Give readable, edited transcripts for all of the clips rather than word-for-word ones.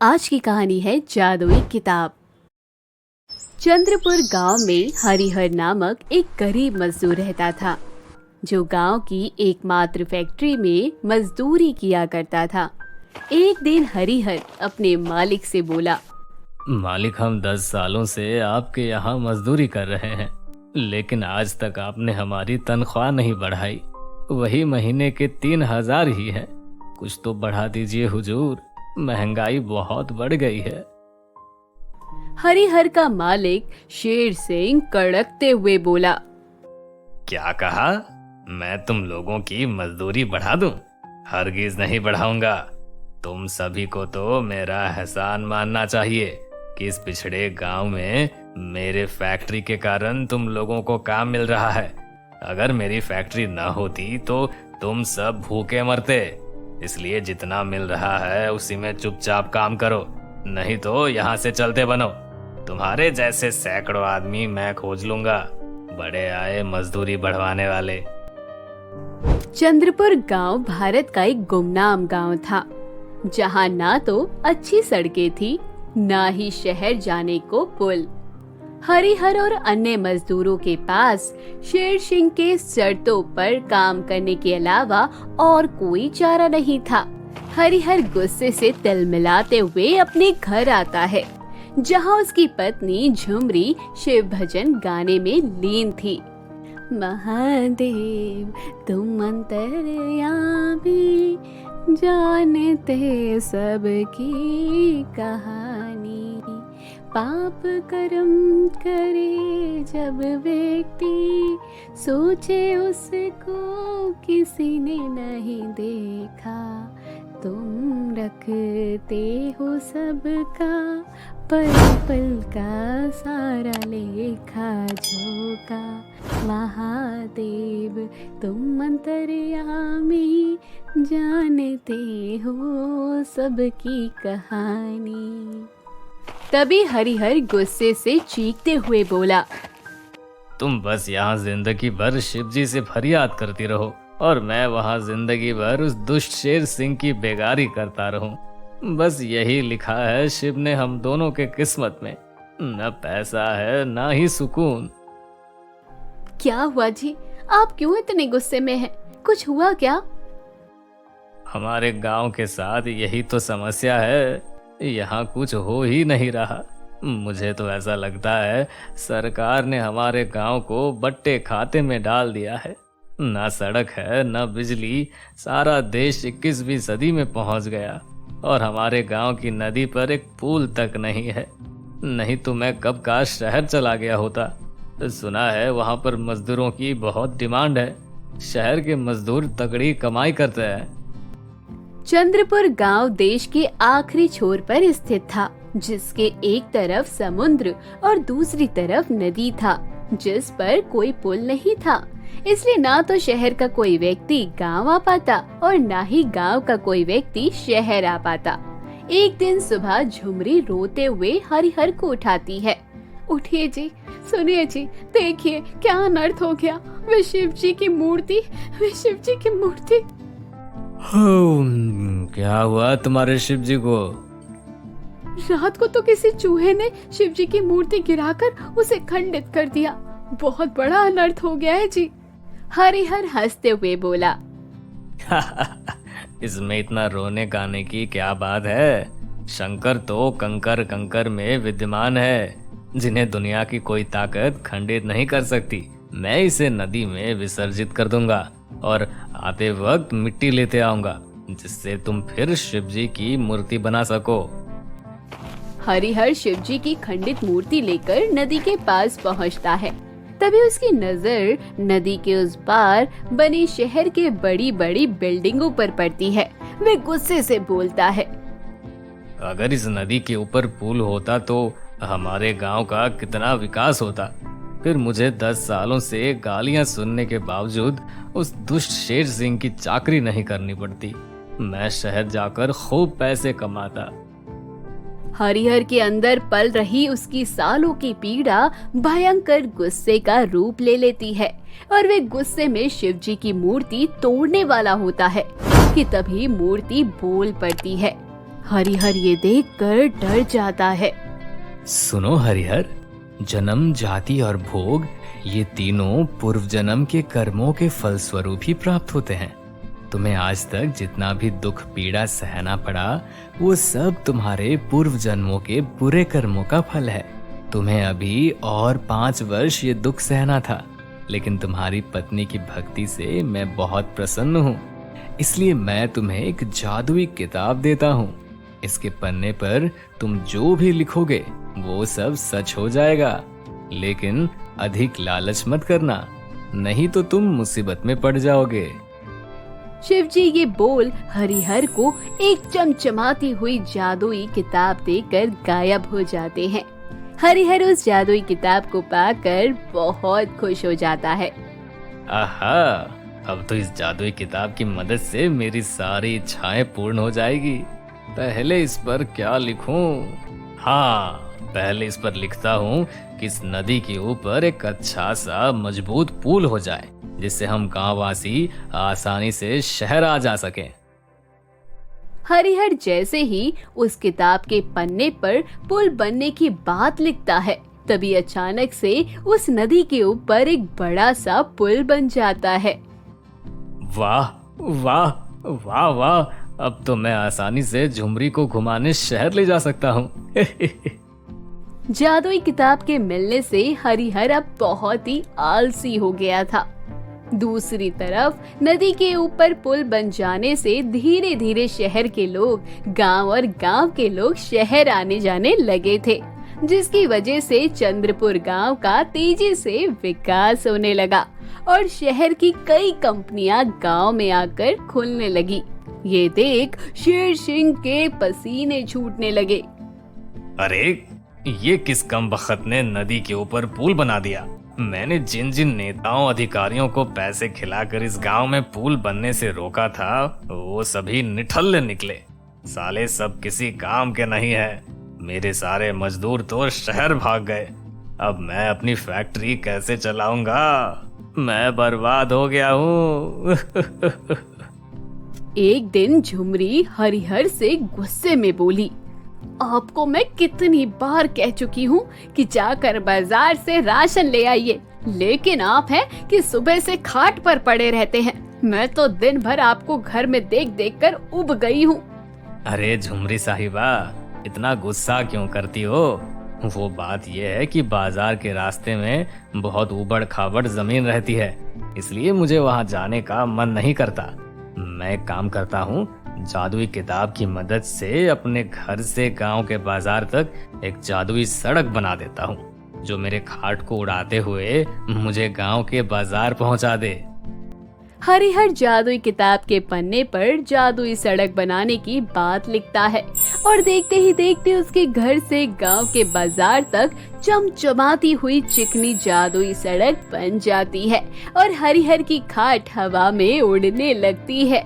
आज की कहानी है जादुई किताब। चंद्रपुर गांव में हरिहर नामक एक गरीब मजदूर रहता था, जो गांव की एकमात्र फैक्ट्री में मजदूरी किया करता था। एक दिन हरिहर अपने मालिक से बोला, मालिक, हम 10 सालों से आपके यहाँ मजदूरी कर रहे हैं, लेकिन आज तक आपने हमारी तनख्वाह नहीं बढ़ाई। वही महीने के 3,000 ही है। कुछ तो बढ़ा दीजिए हुजूर, महंगाई बहुत बढ़ गई है। हरिहर का मालिक शेर सिंह कड़कते हुए बोला, क्या कहा? मैं तुम लोगों की मजदूरी बढ़ा दूं? हरगिज नहीं बढ़ाऊंगा। तुम सभी को तो मेरा एहसान मानना चाहिए कि इस पिछड़े गांव में मेरे फैक्ट्री के कारण तुम लोगों को काम मिल रहा है। अगर मेरी फैक्ट्री न होती तो तुम सब भूखे मरते। इसलिए जितना मिल रहा है उसी में चुपचाप काम करो, नहीं तो यहाँ से चलते बनो। तुम्हारे जैसे सैकड़ों आदमी मैं खोज लूंगा, बड़े आए मजदूरी बढ़वाने वाले। चंद्रपुर गांव भारत का एक गुमनाम गांव था, जहां ना तो अच्छी सड़कें थी, ना ही शहर जाने को पुल। हरिहर और अन्य मजदूरों के पास शेर सिंह के शर्तों पर काम करने के अलावा और कोई चारा नहीं था। हरिहर गुस्से से तिलमिलाते हुए अपने घर आता है, जहां उसकी पत्नी झुमरी शिव भजन गाने में लीन थी। महादेव तुम अंतर्यामी, जानते सबकी कहानी। पाप कर्म करे जब व्यक्ति, सोचे उसको किसी ने नहीं देखा। तुम रखते हो सबका पल पल का सारा लेखा जोखा। महादेव तुम अंतर्यामी, जानते हो सबकी कहानी। तभी हरिहर गुस्से से चीखते हुए बोला, तुम बस यहाँ जिंदगी भर शिव जी से फरियाद करती रहो और मैं वहाँ जिंदगी भर उस दुष्ट शेर सिंह की बेगारी करता रहूं। बस यही लिखा है शिव ने हम दोनों के किस्मत में। न पैसा है ना ही सुकून। क्या हुआ जी, आप क्यों इतने गुस्से में हैं? कुछ हुआ क्या? हमारे गांव के साथ यही तो समस्या है। यहाँ कुछ हो ही नहीं रहा। मुझे तो ऐसा लगता है सरकार ने हमारे गांव को बट्टे खाते में डाल दिया है। ना सड़क है ना बिजली। सारा देश 21वीं सदी में पहुंच गया और हमारे गांव की नदी पर एक पुल तक नहीं है। नहीं तो मैं कब का शहर चला गया होता। सुना है वहां पर मजदूरों की बहुत डिमांड है। शहर के मजदूर तगड़ी कमाई करते हैं। चंद्रपुर गांव देश के आखिरी छोर पर स्थित था, जिसके एक तरफ समुद्र और दूसरी तरफ नदी था, जिस पर कोई पुल नहीं था। इसलिए ना तो शहर का कोई व्यक्ति गांव आ पाता और ना ही गांव का कोई व्यक्ति शहर आ पाता। एक दिन सुबह झुमरी रोते हुए हरिहर को उठाती है। उठिए जी, सुनिए जी, देखिए क्या अनर्थ हो गया। वे शिव जी की मूर्ति, वे शिव जी की मूर्ति। क्या हुआ तुम्हारे शिव जी को? रात को तो किसी चूहे ने शिव जी की मूर्ति गिराकर उसे खंडित कर दिया। बहुत बड़ा अनर्थ हो गया है जी। हरिहर हंसते हुए बोला, इसमें इतना रोने गाने की क्या बात है? शंकर तो कंकर कंकर में विद्यमान है, जिन्हें दुनिया की कोई ताकत खंडित नहीं कर सकती। मैं इसे नदी में विसर्जित कर दूंगा और आते वक्त मिट्टी लेते आऊंगा, जिससे तुम फिर शिव जी की मूर्ति बना सको। हरिहर शिव जी की खंडित मूर्ति लेकर नदी के पास पहुंचता है। तभी उसकी नजर नदी के उस पार बने शहर के बड़ी बड़ी बिल्डिंगों पर पड़ती है। वे गुस्से से बोलता है, अगर इस नदी के ऊपर पुल होता तो हमारे गांव का कितना विकास होता। फिर मुझे 10 सालों से गालियां सुनने के बावजूद उस दुष्ट शेर सिंह की चाकरी नहीं करनी पड़ती। मैं शहर जाकर खूब पैसे कमाता। हरिहर के अंदर पल रही उसकी सालों की पीड़ा भयंकर गुस्से का रूप ले लेती है और वे गुस्से में शिव जी की मूर्ति तोड़ने वाला होता है कि तभी मूर्ति बोल पड़ती है। हरिहर ये देखकर डर जाता है। सुनो हरिहर, जन्म, जाति और भोग ये तीनों पूर्व जन्म के कर्मों के फलस्वरूप ही प्राप्त होते हैं। तुम्हें आज तक जितना भी दुख पीड़ा सहना पड़ा वो सब तुम्हारे पूर्व जन्मों के बुरे कर्मों का फल है। तुम्हें अभी और 5 वर्ष ये दुख सहना था, लेकिन तुम्हारी पत्नी की भक्ति से मैं बहुत प्रसन्न हूँ, इसलिए मैं तुम्हें एक जादुई किताब देता हूँ। इसके पन्ने पर तुम जो भी लिखोगे वो सब सच हो जाएगा, लेकिन अधिक लालच मत करना, नहीं तो तुम मुसीबत में पड़ जाओगे। शिवजी ये बोल हरिहर को एक चमचमाती हुई जादुई किताब देकर गायब हो जाते हैं। हरिहर उस जादुई किताब को पाकर बहुत खुश हो जाता है। आहा, अब तो इस जादुई किताब की मदद से मेरी सारी इच्छाएं पूर्ण हो जाएगी। पहले इस पर क्या लिखूं? हाँ, पहले इस पर लिखता हूँ कि इस नदी के ऊपर एक अच्छा सा मजबूत पुल हो जाए, जिससे हम गांववासी आसानी से शहर आ जा सकें। हरिहर जैसे ही उस किताब के पन्ने पर पुल बनने की बात लिखता है, तभी अचानक से उस नदी के ऊपर एक बड़ा सा पुल बन जाता है। वाह वाह वाह वाह, अब तो मैं आसानी से झुमरी को घुमाने शहर ले जा सकता हूँ। जादुई किताब के मिलने से हरिहर अब बहुत ही आलसी हो गया था। दूसरी तरफ नदी के ऊपर पुल बन जाने से धीरे धीरे शहर के लोग गांव और गांव के लोग शहर आने जाने लगे थे, जिसकी वजह से चंद्रपुर गांव का तेजी से विकास होने लगा और शहर की कई कंपनियां गांव में आकर खुलने लगी। ये देख शेर सिंह के पसीने छूटने लगे। अरे, ये किस कमबख्त ने नदी के ऊपर पुल बना दिया? मैंने जिन जिन नेताओं अधिकारियों को पैसे खिलाकर इस गांव में पुल बनने से रोका था, वो सभी निठल्ले निकले। साले सब किसी काम के नहीं है। मेरे सारे मजदूर तो शहर भाग गए। अब मैं अपनी फैक्ट्री कैसे चलाऊंगा? मैं बर्बाद हो गया हूँ। एक दिन झुमरी हरिहर से गुस्से में बोली, आपको मैं कितनी बार कह चुकी हूँ कि जाकर बाजार से राशन ले आइए, लेकिन आप हैं कि सुबह से खाट पर पड़े रहते हैं। मैं तो दिन भर आपको घर में देख देख कर उब गई हूँ। अरे झुमरी साहिबा, इतना गुस्सा क्यों करती हो? वो बात यह है कि बाजार के रास्ते में बहुत उबड़ खाबड़ जमीन रहती है, इसलिए मुझे वहाँ जाने का मन नहीं करता। मैं एक काम करता हूँ, जादुई किताब की मदद से अपने घर से गांव के बाजार तक एक जादुई सड़क बना देता हूँ, जो मेरे खाट को उड़ाते हुए मुझे गांव के बाजार पहुँचा दे। हरिहर जादुई किताब के पन्ने पर जादुई सड़क बनाने की बात लिखता है और देखते ही देखते उसके घर से गांव के बाजार तक चमचमाती हुई चिकनी जादुई सड़क बन जाती है और हरिहर की खाट हवा में उड़ने लगती है।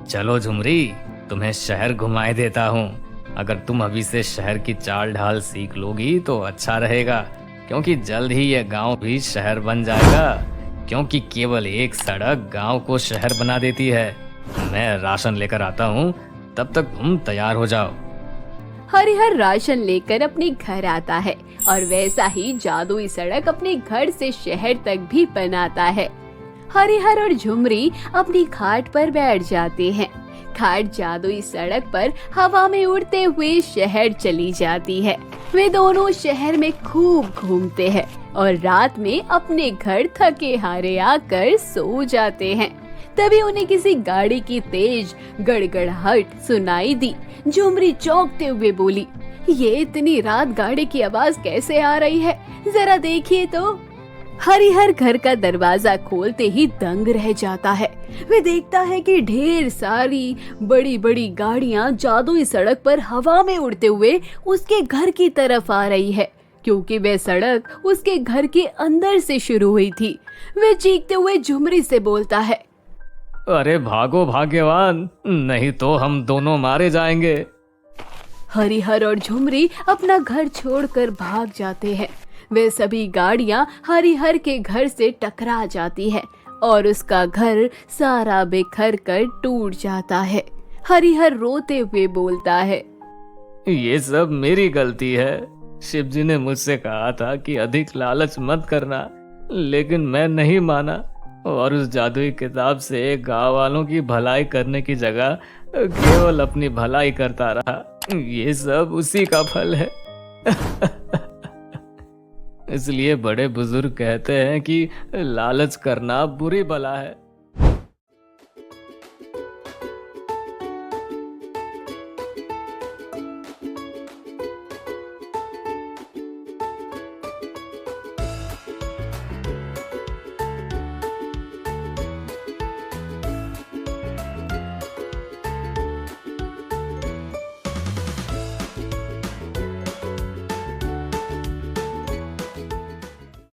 चलो झुमरी, तुम्हें शहर घुमाए देता हूँ। अगर तुम अभी से शहर की चाल ढाल सीख लोगी तो अच्छा रहेगा, क्योंकि जल्द ही यह गांव भी शहर बन जाएगा, क्योंकि केवल एक सड़क गांव को शहर बना देती है। मैं राशन लेकर आता हूँ, तब तक तुम तैयार हो जाओ। हरिहर राशन लेकर अपने घर आता है और वैसा ही जादुई सड़क अपने घर से शहर तक भी बनाता है। हरिहर और झुमरी अपनी खाट पर बैठ जाते हैं। खाट जादुई सड़क पर हवा में उड़ते हुए शहर चली जाती है। वे दोनों शहर में खूब घूमते हैं और रात में अपने घर थके हारे आकर सो जाते हैं। तभी उन्हें किसी गाड़ी की तेज गड़गड़ाहट सुनाई दी। झुमरी चौंकते हुए बोली, ये इतनी रात गाड़ी की आवाज कैसे आ रही है? जरा देखिए तो। हरिहर घर का दरवाजा खोलते ही दंग रह जाता है। वे देखता है कि ढेर सारी बड़ी बड़ी गाड़ियां जादुई सड़क पर हवा में उड़ते हुए उसके घर की तरफ आ रही है, क्योंकि वह सड़क उसके घर के अंदर से शुरू हुई थी। वे चीखते हुए झुमरी से बोलता है, अरे भागो भाग्यवान, नहीं तो हम दोनों मारे जाएंगे। हरिहर और झुमरी अपना घर छोड़कर भाग जाते हैं। वे सभी गाड़ियां हरिहर के घर से टकरा जाती है और उसका घर सारा बिखर कर टूट जाता है। हरिहर रोते हुए बोलता है, ये सब मेरी गलती है। शिव जी ने मुझसे कहा था कि अधिक लालच मत करना, लेकिन मैं नहीं माना और उस जादुई किताब से गांव वालों की भलाई करने की जगह केवल अपनी भलाई करता रहा। ये सब उसी का फल है। इसलिए बड़े बुजुर्ग कहते हैं कि लालच करना बुरी बला है।